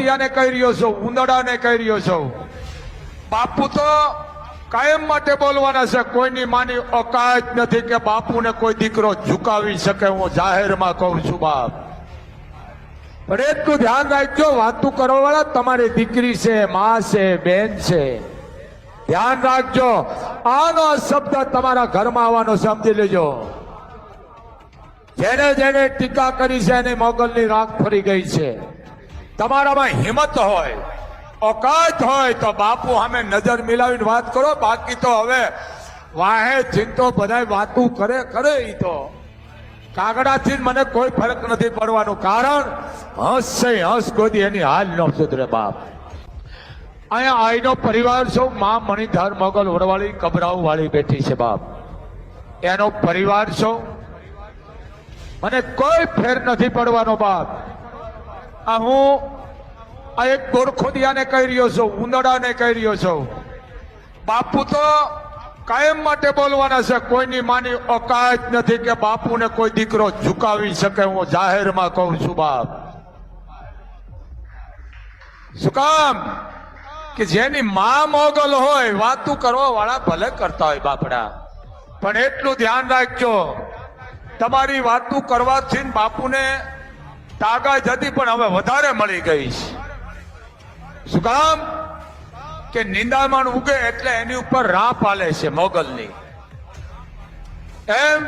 ખોડિયાને કહી રહ્યો છો, ઉંદડાને કહી રહ્યો છો. બાપુ તો કાયમ માટે બોલવાના છે. કોઈની માની ઓકાત નથી કે બાપુને કોઈ દીકરો ઝુકાવી શકે. હું જાહેરમાં કહું છું બાપ. પણ એટલું ધ્યાન રાખજો, વાતું કરવા વાળા તમારી દીકરી છે, માં છે, બેન છે. ધ્યાન રાખજો, આનો શબ્દ તમારા ઘરમાં આવવાનો સમજી લેજો. જેને જેને ટીકા કરી છે એને મોગલની રાખ ફરી ગઈ છે. તમારામાં હિંમત હોય, ઓકાત હોય તો બાપુ સામે નજર મિલાવીને વાત કરો. બાકી તો હવે વાહે ચિંતો બધા વાતું કરે ઈ તો કાગડાથી મને કોઈ ફરક નથી પડવાનું. કારણ હસશે હસ ગોદી એની હાલ ન સુધરે બાપ. અહીંયા આઈનો પરિવાર છો, માં મણિધર મોગલ વડવાળી કબરાઉ વાળી બેઠી છે બાપ. એનો પરિવાર છો, મને કોઈ ફેર નથી પડવાનો બાપ. આ હું આ એક ગોરખોદિયાને કહી રહ્યો છું, ઉંદડાને કહી રહ્યો છું. બાપુ તો કાયમ માટે બોલવાના છે. કોઈની માની ઓકાત નથી કે બાપુને કોઈ દીકરો ઝુકાવી શકે. હું જાહેરમાં કહું છું બાપ. શું કામ કે જેની માં મોગલ હોય, વાતું કરવા વાળા ભલે કરતા હોય બાપડા, પણ એટલું ધ્યાન રાખજો, તમારી વાતું કરવાથી બાપુને તાકાત હતી પણ હવે વધારે મળી ગઈ છે. શું કામ કે નિંદામણ ઉગે એટલે એની ઉપર રાહ પાલે છે મોગલની. એમ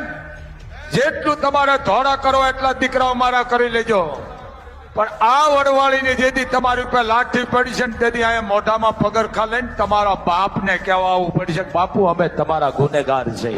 જેટલું તમારે ધોળા કરો એટલા દીકરાઓ મારા કરી લેજો. પણ આ વડવાળીની જેથી તમારી ઉપર લાઠી પડી છે ને તેથી અહીંયા મોઢામાં પગરખા લઈને તમારા બાપને કહેવા આવવું પડી છે કે બાપુ અમે તમારા ગુનેગાર છે.